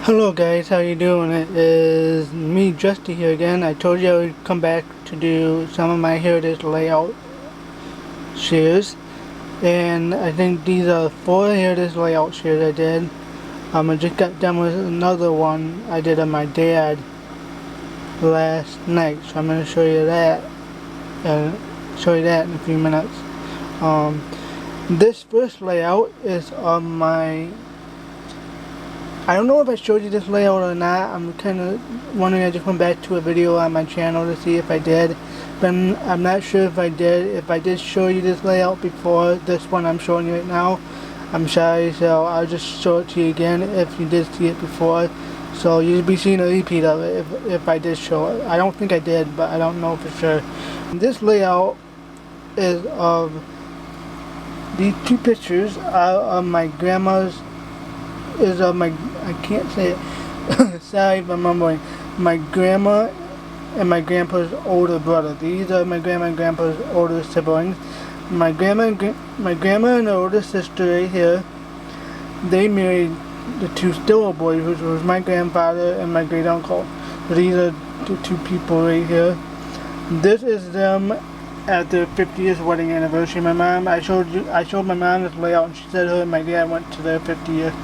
Hello guys, how you doing? It is me, Justy here again. I told you I would come back to do some of my Heritage layout shares, and I think these are 4 Heritage layout shares I did. I just got done with another one I did on my dad last night, so I'm going to show you that in a few minutes. This first layout is on my, I don't know if I showed you this layout or not. I'm kind of wondering. I just went back to a video on my channel to see if I did, but I'm not sure if I did. If I did show you this layout before this one I'm showing you right now, I'm sorry, so I'll just show it to you again if you did see it before. So you'll be seeing a repeat of it if I did show it. I don't think I did, but I don't know for sure. This layout is of these 2 pictures of my grandma's, is of my, I can't say it, sorry if I'm mumbling, my grandma and my grandpa's older brother. These are my grandma and grandpa's older siblings. My grandma and the older sister right here, they married the 2 Stiller boys, which was my grandfather and my great uncle. So these are the 2 people right here. This is them at their 50th wedding anniversary. My mom, I showed my mom this layout, and she said her and my dad went to their 50th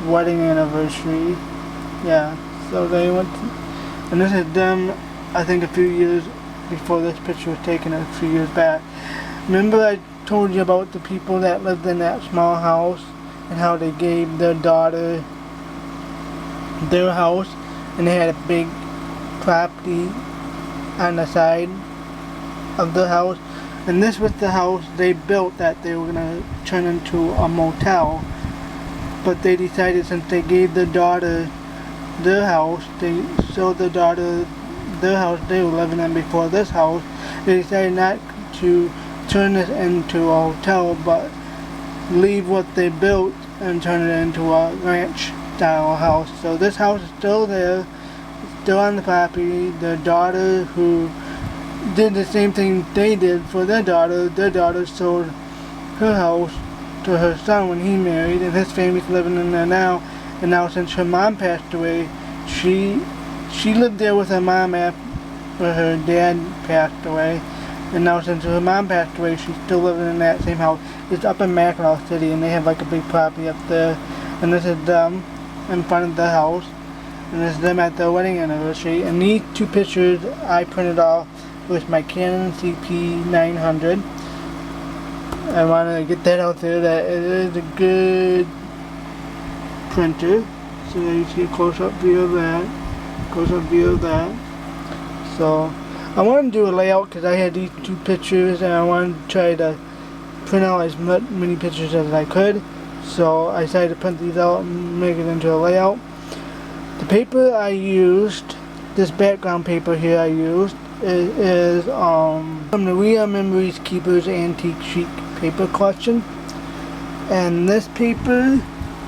wedding anniversary. Yeah, so they went to, and this is them, I think a few years before this picture was taken, a few years back. Remember I told you about the people that lived in that small house and how they gave their daughter their house, and they had a big property on the side of the house, and this was the house they built that they were going to turn into a motel. But they decided, since they gave their daughter their house, they sold their daughter their house they were living in before this house, they decided not to turn this into a hotel, but leave what they built and turn it into a ranch style house. So this house is still there, still on the property. Their daughter, who did the same thing they did for their daughter sold her house to her son when he married, and his family's living in there now. And now, since her mom passed away, she lived there with her mom after her dad passed away. And now, since her mom passed away, she's still living in that same house. It's up in Mackinac City, and they have like a big property up there. And this is them in front of the house, and this is them at their wedding anniversary. And these 2 pictures I printed off with my Canon CP900. I want to get that out there, that it is a good printer. So there you see a close-up view of that. So I wanted to do a layout because I had these 2 pictures, and I wanted to try to print out as many pictures as I could. So I decided to print these out and make it into a layout. The paper I used, this background paper here I used, is from the Real Memories Keepers Antique Chic paper collection. And this paper,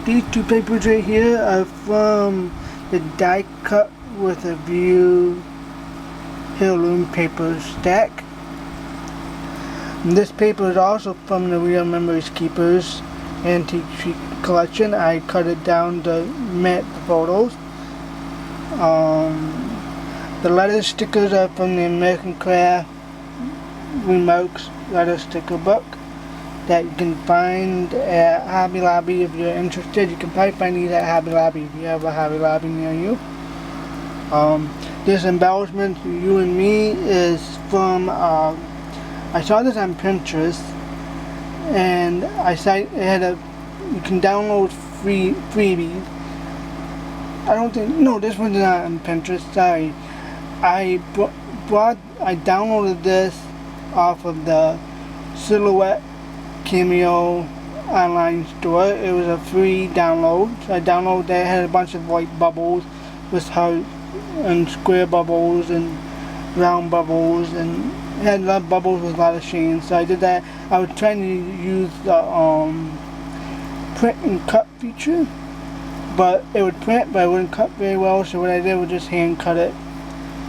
these 2 papers right here, are from the Die Cut with a View heirloom paper stack. And this paper is also from the Real Memories Keepers Antique Chic collection. I cut it down to match the photos. The letter stickers are from the American Craft Remarks letter sticker book that you can find at Hobby Lobby if you're interested. You can probably find these at Hobby Lobby if you have a Hobby Lobby near you. This embellishment, You and Me, is from, I saw this on Pinterest, and you can download freebies. This one's not on Pinterest, sorry. I downloaded this off of the Silhouette Cameo online store. It was a free download. So I downloaded that. It had a bunch of like bubbles with hearts and square bubbles and round bubbles, and it had a lot of bubbles with a lot of sheen. So I did that. I was trying to use the print and cut feature, but it would print, but it wouldn't cut very well. So what I did was just hand cut it.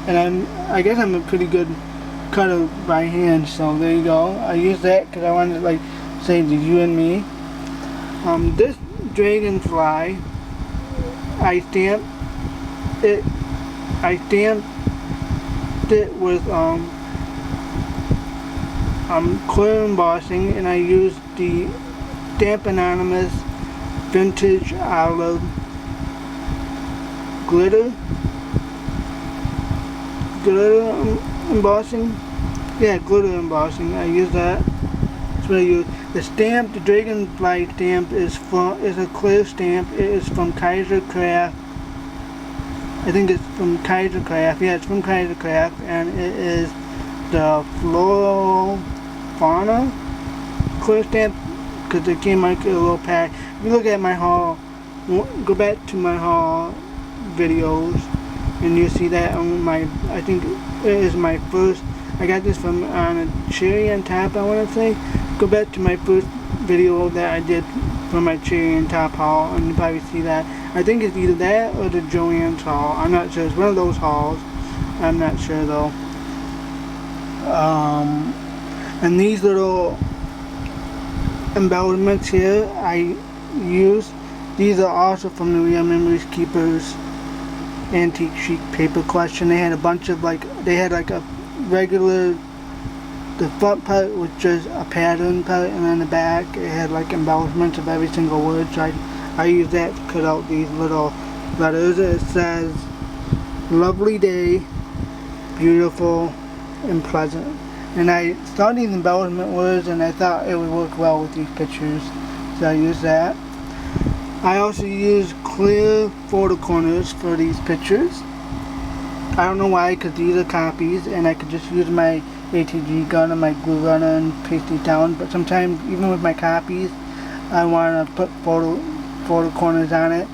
And I guess I'm a pretty good cutter by hand, so there you go. I used that because I wanted to like say the You and Me. This dragonfly I stamped it. I stamped it with clear embossing, and I used the Stamp Anonymous Vintage Olive glitter embossing. Yeah, glitter embossing. I use that. That's what I use. The stamp, the Dragonfly stamp, is a clear stamp. It is from Kaiser Craft. I think it's from Kaiser Craft. Yeah, it's from Kaiser Craft, and it is the Floral Fauna clear stamp, because it came like a little pack. If you look at my haul, go back to my haul videos, and you see that on my, I think it is my first, I got this from on a cherry on top, I want to say. Go back to my first video that I did for my cherry on top haul, and you probably see that. I think it's either that or the Joann's haul. I'm not sure. It's one of those hauls. I'm not sure though. And these little embellishments here I use. These are also from the Real Memories Keepers Antique Chic Paper Collection. They had a bunch of they had like a regular, the front part was just a pattern part, and then the back it had like embellishments of every single word. So I use that to cut out these little letters. It says, "Lovely day, beautiful and pleasant." And I saw these embellishment words, and I thought it would work well with these pictures, so I used that. I also use clear photo corners for these pictures. I don't know why, because these are copies, and I could just use my ATG gun and my glue gunner and paste these down. But sometimes, even with my copies, I want to put photo corners on it,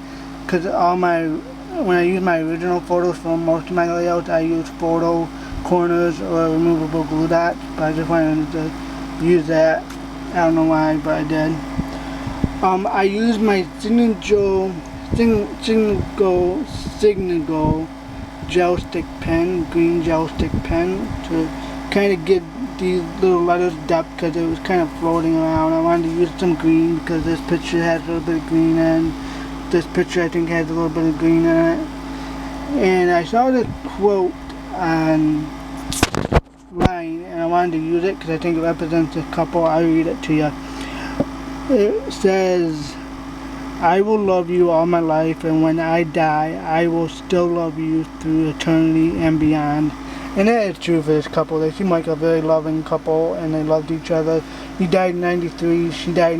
because when I use my original photos for most of my layouts, I use photo corners or removable glue dots, but I just wanted to use that. I don't know why, but I did. I use my Signago gel stick pen, green gel stick pen, to kind of give these little letters depth, because it was kind of floating around. I wanted to use some green because this picture has a little bit of green, and this picture I think has a little bit of green in it. And I saw this quote online, and I wanted to use it because I think it represents a couple. I'll read it to you. It says, "I will love you all my life, and when I die, I will still love you through eternity and beyond." And that is true for this couple. They seem like a very loving couple, and they loved each other. He died in '93. She died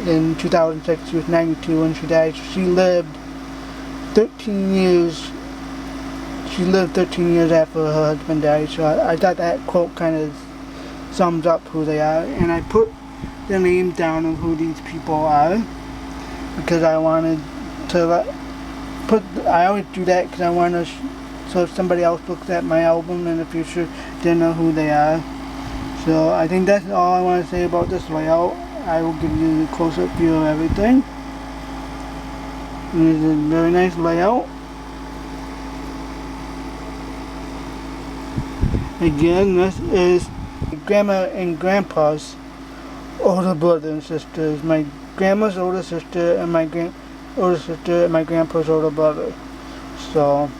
in 2006. She was 92 when she died. So she lived 13 years. She lived 13 years after her husband died. So I thought that quote kind of sums up who they are. And I put the names down of who these people are, because I wanted to I always do that because I want to, so if somebody else looks at my album in the future, they know who they are. So I think that's all I want to say about this layout. I will give you a close-up view of everything. And it's a very nice layout. Again, this is Grandma and Grandpa's older brother and sisters. My grandma's older sister and my older sister and my grandpa's older brother. So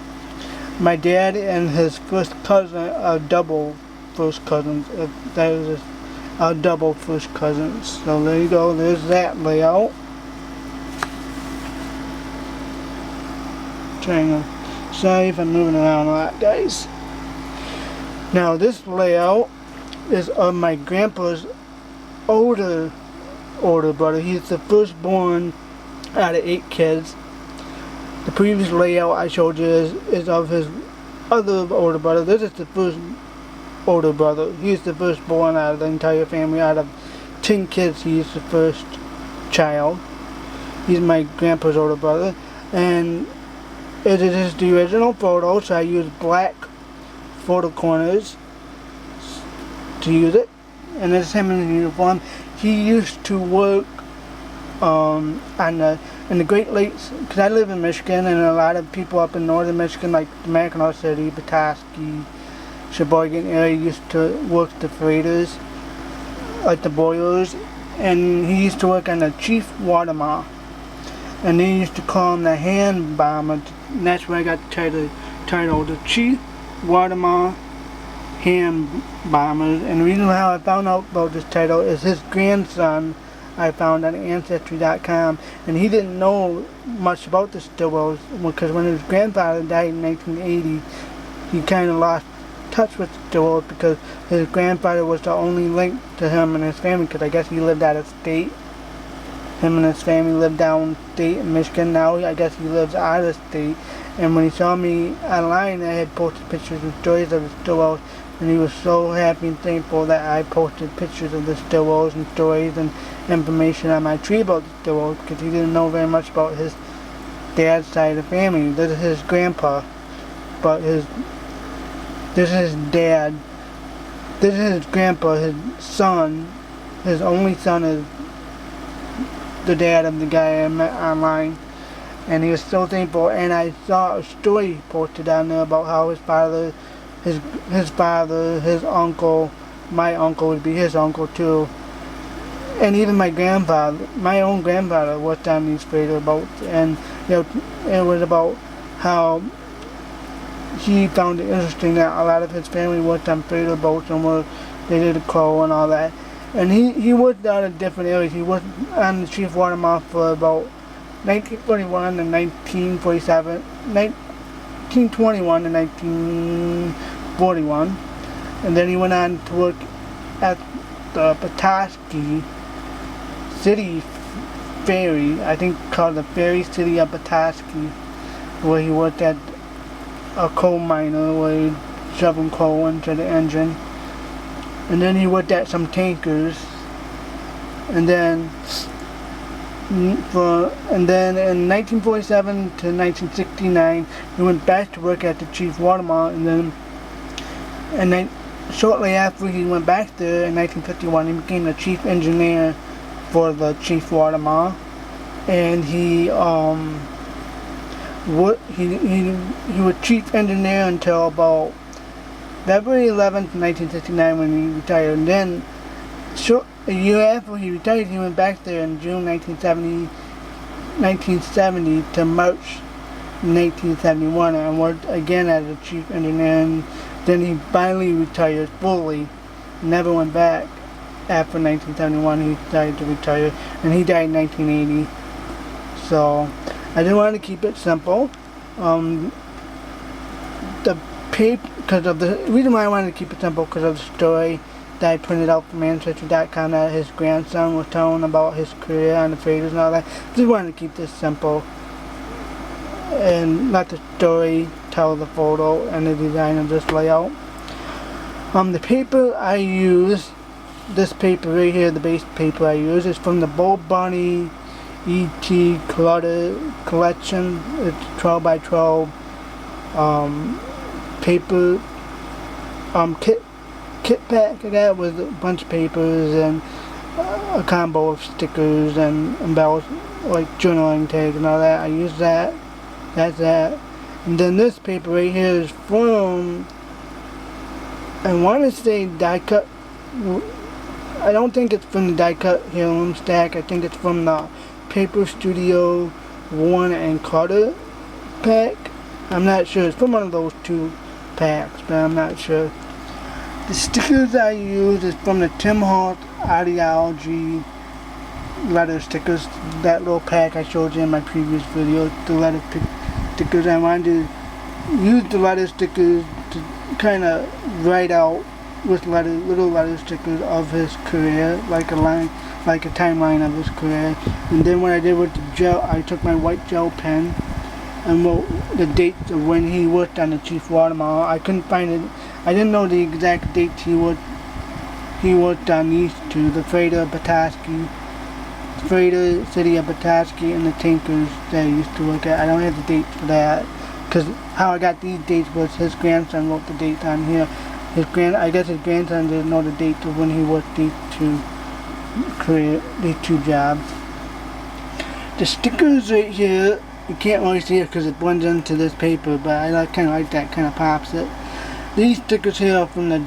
my dad and his first cousin are double first cousins. If that is a double first cousins. So there you go. There's that layout. Sorry if I'm moving around a lot, guys. Now this layout is of my grandpa's older brother. He's the firstborn out of 8 kids. The previous layout I showed you is of his other older brother. This is the first older brother. He's the firstborn out of the entire family. Out of 10 kids, he's the first child. He's my grandpa's older brother, and it is the original photo, so I used black photo corners to use it. And this is him in the uniform. He used to work in the Great Lakes, because I live in Michigan, and a lot of people up in northern Michigan, like Mackinac City, Petoskey, Sheboygan area, used to work the freighters, like the boilers, and he used to work on the Chief Watermaw. and they used to call him the Hand Bomber, and that's where I got the title, the Chief Wardamar Hand Bombers. And the reason how I found out about this title is his grandson I found on Ancestry.com, and he didn't know much about the Stillwells because when his grandfather died in 1980, he kind of lost touch with the Stillwells because his grandfather was the only link to him and his family, because I guess he lived out of state. Him and his family lived downstate in Michigan. Now I guess he lives out of state. And when he saw me online, I had posted pictures and stories of the Stillwells, and he was so happy and thankful that I posted pictures of the Stillwells and stories and information on my tree about the Stillwells, because he didn't know very much about his dad's side of the family. This is his grandpa, but this is his dad. This is his grandpa, his son. His only son is the dad of the guy I met online. And he was so thankful, and I saw a story posted down there about how his father, his uncle, my uncle would be his uncle too, and even my grandfather, my own grandfather, worked on these freighter boats. And it was about how he found it interesting that a lot of his family worked on freighter boats and they did a coal and all that. And he worked out in different areas. He worked on the Chief Wardamar for about 1941 to 1947, 1921 to 1941, and then he went on to work at the Petoskey City Ferry, I think called the Ferry City of Petoskey, where he worked at a coal miner where he shoveled coal into the engine. And then he worked at some tankers, and then in 1947 to 1969 he went back to work at the Chief Wardamar, and then shortly after he went back there in 1951 he became the chief engineer for the Chief Wardamar. And he was chief engineer until about February 11th, 1969 when he retired. And then a year after he retired, he went back there in June 1970 to March 1971 and worked again as a chief engineer. And then he finally retired fully, never went back. After 1971 he decided to retire, and he died in 1980. So I just wanted to keep it simple. The reason why I wanted to keep it simple because of the story that I printed out from Ancestry.com that his grandson was telling about his career on the freighters and all that. Just wanted to keep this simple and let the story tell the photo and the design of this layout. The paper I use, this paper right here, the base paper I use, is from the Bull Bunny E.T. Clutter collection. It's 12 by 12 paper kit pack I got with a bunch of papers and a combo of stickers and embellished like journaling tags and all that. I use that. That's that. And then this paper right here is from, I want to say die cut. I don't think it's from the die cut heirloom stack. I think it's from the Paper Studio Warner and Carter pack. I'm not sure. It's from one of those two packs, but I'm not sure. The stickers I use is from the Tim Holtz Ideology letter stickers. That little pack I showed you in my previous video. The letter stickers. I wanted to use the letter stickers to kind of write out with little letter stickers of his career, like a timeline of his career. And then what I did with the gel, I took my white gel pen and wrote the dates of when he worked on the Chief Wardamar. I couldn't find it. I didn't know the exact dates he worked on these two, the freighter Petoskey, freighter City of Petoskey, and the tankers that he used to work at. I don't have the dates for that, because how I got these dates was his grandson wrote the dates on here. I guess his grandson didn't know the dates of when he worked these two jobs. The stickers right here, you can't really see it because it blends into this paper, but I kind of like that, kind of pops it. These stickers here are from the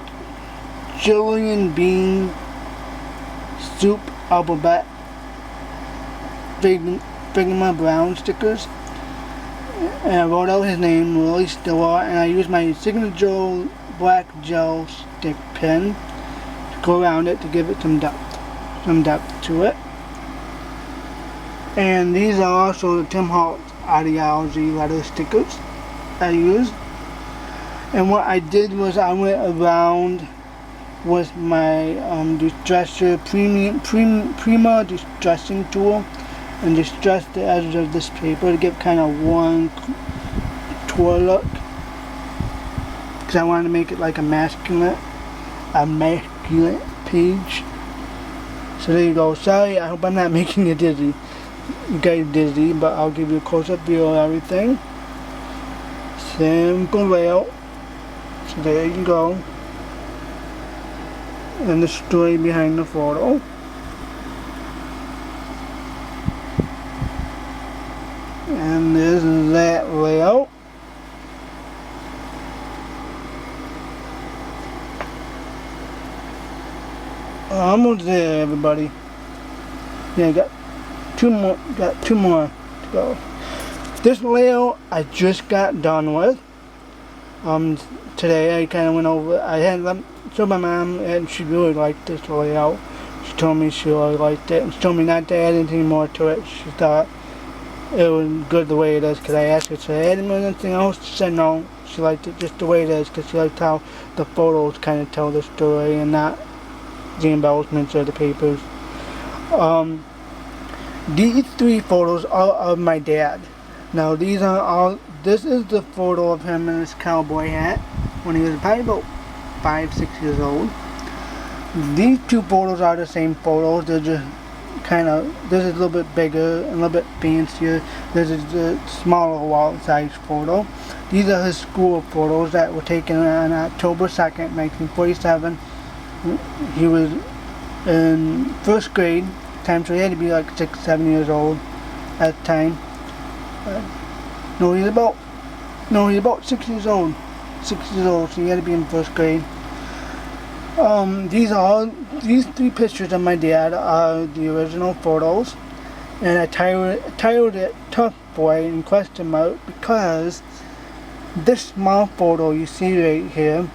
Jillian Bean Soup Alphabet Figma brown stickers. And I wrote out his name, Willie Stillwater, and I used my signature black gel stick pen to go around it to give it some depth to it. And these are also the Tim Holtz ideology letter stickers I used. And what I did was I went around with my Distresser Prima distressing tool and distressed the edges of this paper to give kind of one tour look, because I wanted to make it like a masculine page. So there you go. Sorry, I hope I'm not making you dizzy. You guys dizzy, but I'll give you a close-up view of everything. Simple layout. So there you go. And the story behind the photo. And this is that layout. Almost there, everybody. Yeah, got two more to go. This layout I just got done with. Today I kind of went over. I had showed my mom, and she really liked this layout. She told me she really liked it, and she told me not to add anything more to it. She thought it was good the way it is, because I asked her to add anything else. She said no, she liked it just the way it is, because she liked how the photos kind of tell the story and not the embellishments or the papers. These three photos are of my dad. Now these are all, this is the photo of him in his cowboy hat when he was probably about 5-6 years old. These two photos are the same photos, they're just kind of, this is a little bit bigger and a little bit fancier. This is the smaller wallet size photo. These are his school photos that were taken on October 2nd, 1947. He was in first grade time, so he had to be like 6-7 years old at the time. No, he's about 6 years old. 6 years old, so he had to be in first grade. These three pictures of my dad are the original photos, and I titled it Tough Boy in question mark, because this small photo you see right here,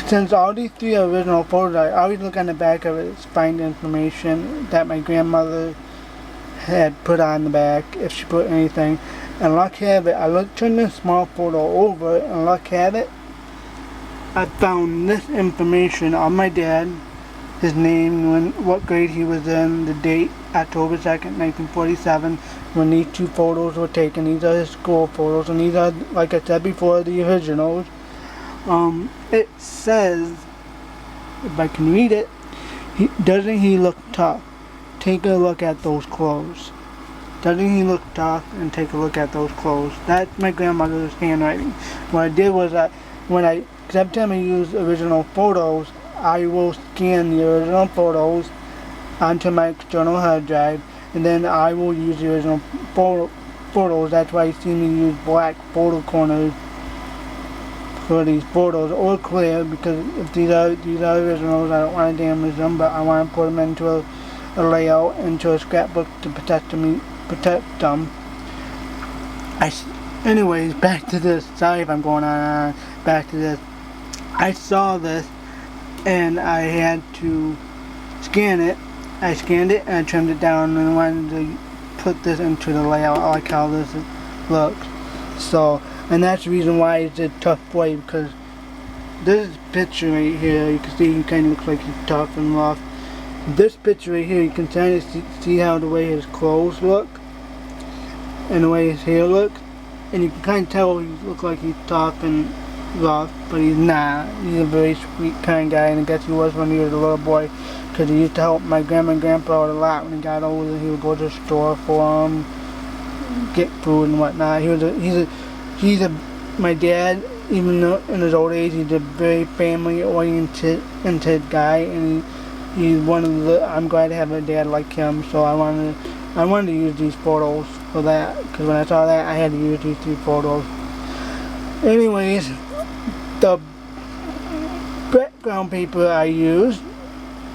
since all these three are original photos, I always look on the back of it to find information that my grandmother had put on the back, if she put anything. And luck have it, turned this small photo over, and luck have it, I found this information on my dad, his name, what grade he was in, the date, October 2nd, 1947, when these two photos were taken. These are his school photos, and these are, like I said before, the originals. It says, if I can read it, doesn't he look tough? Take a look at those clothes. Doesn't he look tough? And take a look at those clothes. That's my grandmother's handwriting. What I did was every time I use original photos, I will scan the original photos onto my external hard drive, and then I will use the original photos. That's why you see me use black photo corners for these photos, or clear, because if these are originals, I don't want to damage them, but I want to put them into a layout, into a scrapbook to protect them. Anyways, back to this. Sorry if I'm going on. Back to this. I saw this, and I had to scan it. I scanned it and I trimmed it down, and I wanted to put this into the layout. I like how this looks. So, and that's the reason why it's a tough boy, because this picture right here, you can see he kind of looks like he's tough and rough. This picture right here, you can kind of see how the way his clothes look and the way his hair looks, and you can kind of tell he looks like he's tough and rough, but he's not. He's a very sweet, kind guy, and I guess he was when he was a little boy, because he used to help my grandma and grandpa out a lot. When he got older, he would go to the store for them, get food and whatnot. My dad, even in his old age, he's a very family-oriented guy, and he's one of the. I'm glad to have a dad like him. So I wanted to use these photos for that, because when I saw that, I had to use these three photos. Anyways, the background paper I used,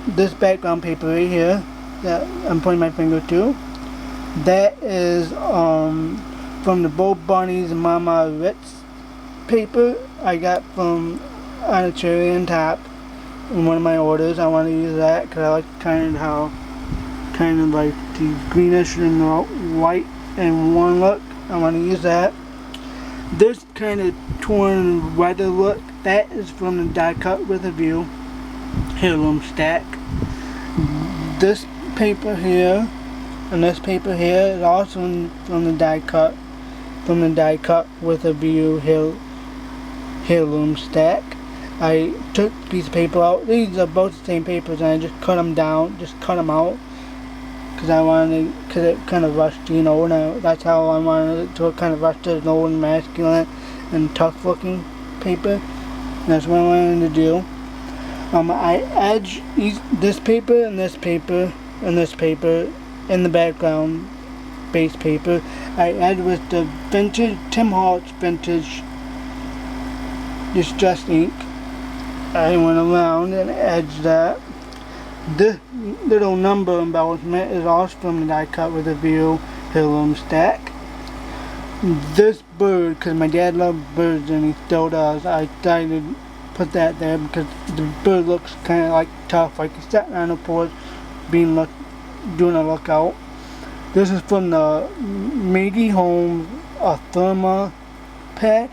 this background paper right here that I'm pointing my finger to, That is from the Bo Bunny's Mama Ritz paper I got from On a Cherry and Top in one of my orders. I want to use that because I like kind of like the greenish and white and warm look. I want to use that. This kind of torn weather look, that is from the Die Cut with a View heirloom stack. This paper here and this paper here is also from the Die Cut with a View heirloom stack. I took a piece of paper out. These are both the same papers, and I just cut them down, out, because it kind of rusty, and that's how I wanted it to kind of rusty, old and masculine and tough looking paper. And that's what I wanted to do. I edge this paper and this paper and this paper in the background base paper. I edge with the vintage Tim Holtz vintage distress ink. I went around and edged that. This little number embellishment is also from the Die Cut with a View heirloom stack. This bird, because my dad loved birds and he still does, I decided to put that there because the bird looks kind of like tough, like he's sitting on a porch doing a lookout. This is from the Maggie Holmes Therma pack.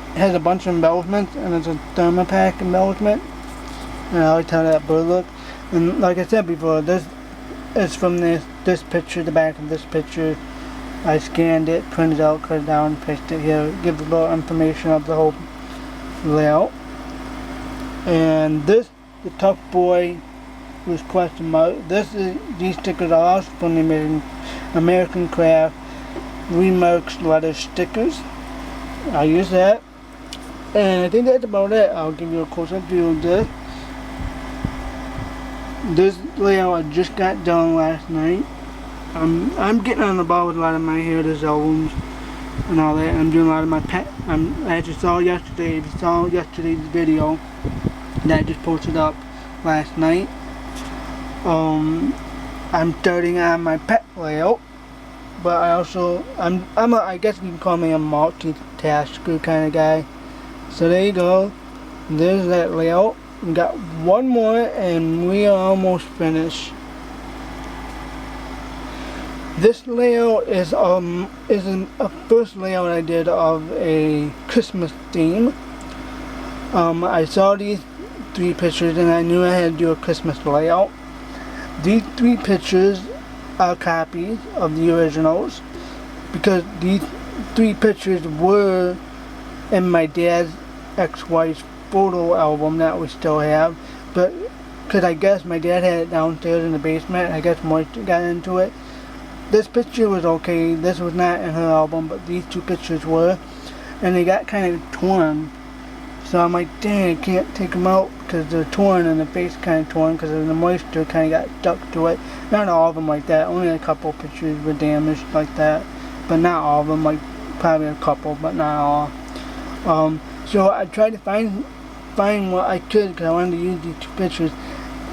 It has a bunch of embellishments, and it's a Therma pack embellishment. And I like how that bird looks. And like I said before, this is from this picture, the back of this picture. I scanned it, printed it out, cut it down, pasted it here. Gives a little information of the whole layout. And this, the Tough Boy, was question mark. These stickers are also from the American Craft Remarks leather stickers. I use that. And I think that's about it. I'll give you a close-up view of this. This layout I just got done last night. I'm getting on the ball with a lot of my Heritage albums and all that. I'm doing a lot of my pet. As you saw yesterday, if you saw yesterday's video that I just posted up last night, I'm starting on my pet layout. But I guess you can call me a multitasker kind of guy. So there you go. There's that layout. We got one more and we are almost finished. This layout is a first layout I did of a Christmas theme. I saw these 3 pictures and I knew I had to do a Christmas layout. These 3 pictures are copies of the originals because these 3 pictures were in my dad's ex-wife's photo album that we still have, but because I guess my dad had it downstairs in the basement, I guess Moist got into it. This picture was okay, this was not in her album, but these 2 pictures were, and they got kind of torn. So I'm like, dang, I can't take them out because they're torn and the face kind of torn because the moisture kind of got stuck to it. Not all of them like that, only a couple pictures were damaged like that, but not all of them, like probably a couple, but not all. So I tried to find what I could because I wanted to use these 2 pictures,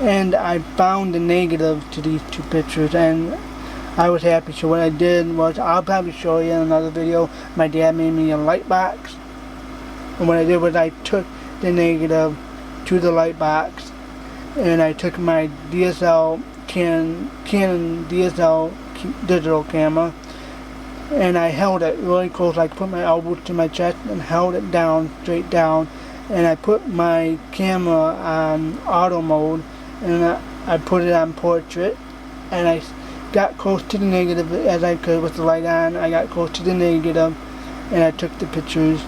and I found the negative to these 2 pictures, and I was happy. So what I did was, I'll probably show you in another video, my dad made me a light box, and what I did was I took the negative to the light box, and I took my Canon DSL digital camera, and I held it really close. I put my elbow to my chest and held it down, straight down, and I put my camera on auto mode, and I put it on portrait, and I got close to the negative as I could with the light on. I got close to the negative, and I took the pictures.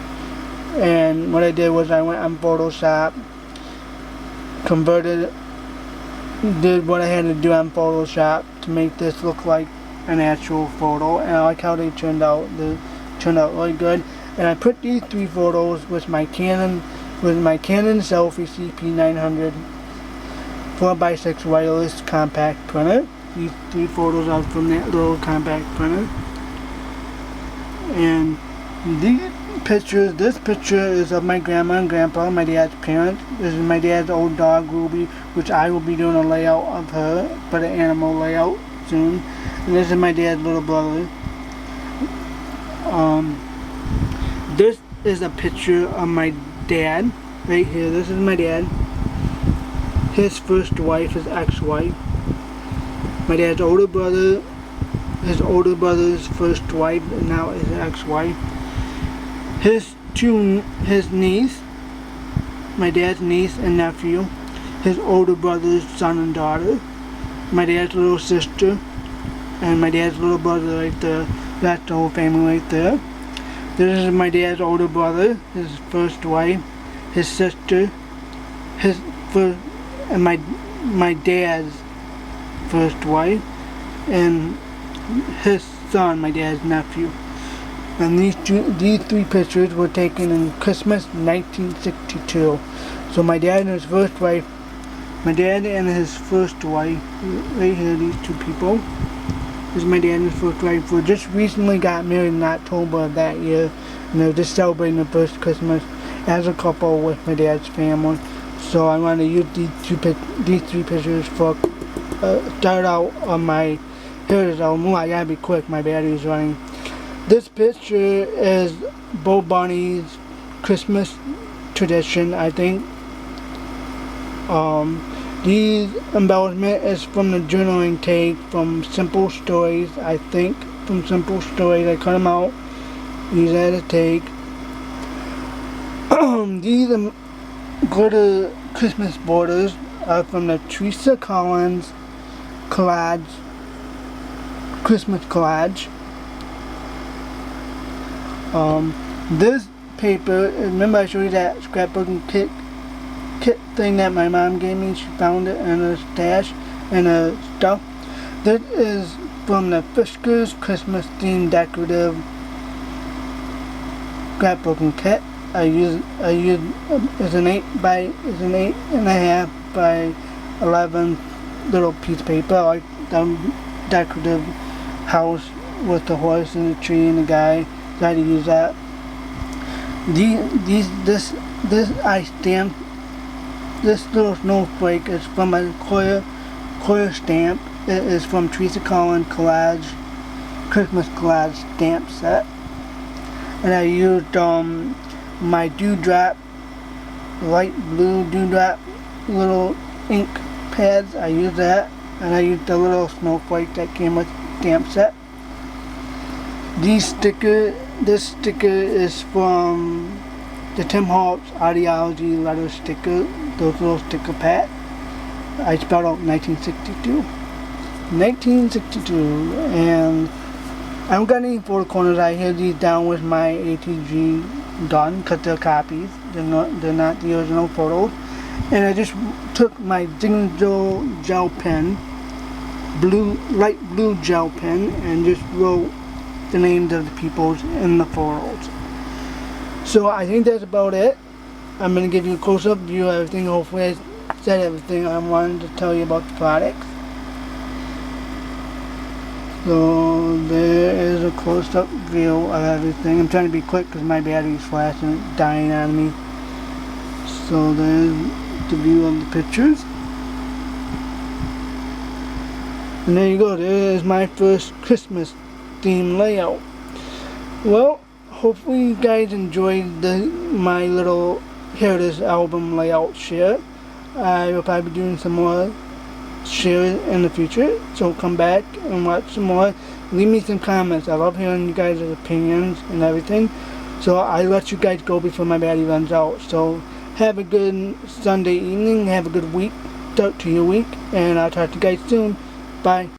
And what I did was I went on Photoshop, did what I had to do on Photoshop to make this look like an actual photo, and I like how they turned out. They turned out really good. And I put these 3 photos with my Canon Selfie CP900 4x6 wireless compact printer. These 3 photos are from that little compact printer. And these pictures, this picture is of my grandma and grandpa, my dad's parents. This is my dad's old dog Ruby, which I will be doing a layout of her, but an animal layout. soon. And this is my dad's little brother. This is a picture of my dad right here. This is my dad. His first wife, his ex-wife. My dad's older brother, his older brother's first wife, and now his ex-wife. His niece, my dad's niece and nephew. His older brother's son and daughter. My dad's little sister, and my dad's little brother right there. That's the whole family right there. This is my dad's older brother, his first wife, his sister, and my dad's first wife, and his son, my dad's nephew. And these three pictures were taken in Christmas 1962. So my dad and his first wife, right here, these two people. This is my dad and his first wife, who just recently got married in October of that year, and they're just celebrating their first Christmas as a couple with my dad's family. So I want to use these three pictures for start out on my Heritage album. Ooh, I gotta be quick, my battery's running. This picture is Bo Bunny's Christmas tradition, I think. These embellishment is from the journaling take from Simple Stories, I think. From Simple Stories, I cut them out. These are the take. These glitter Christmas borders are from the Teresa Collins collage, Christmas collage. This paper, remember I showed you that scrapbooking kit thing that my mom gave me? She found it in her stash and her stuff. This is from the Fiskars Christmas themed decorative scrapbooking kit. I use it's an 8.5 by 11 little piece of paper. I like the decorative house with the horse and the tree and the guy. Try to use that. This I stamped. This little snowflake is from a Coir stamp. It is from Teresa Collins collage, Christmas collage stamp set. And I used my dewdrop, light blue dewdrop little ink pads. I used that, and I used the little snowflake that came with the stamp set. This sticker is from the Tim Holtz Ideology letter sticker, those little sticker pads. I spelled out 1962. 1962, and I don't got any photo corners. I held these down with my ATG gun because they're copies. They're not the original photos. And I just took my Jingle gel pen, light blue gel pen, and just wrote the names of the people in the photos. So I think that's about it. I'm going to give you a close-up view of everything. Hopefully I said everything I wanted to tell you about the products. So there is a close-up view of everything. I'm trying to be quick because my battery's flashing, dying on me. So there's the view of the pictures. And there you go. There is my first Christmas theme layout. Well, hopefully you guys enjoyed my little Heritage album layout share. I will probably be doing some more shares in the future, so come back and watch some more. Leave me some comments. I love hearing you guys' opinions and everything. So I let you guys go before my battery runs out. So have a good Sunday evening. Have a good week. Start to your week, and I'll talk to you guys soon. Bye.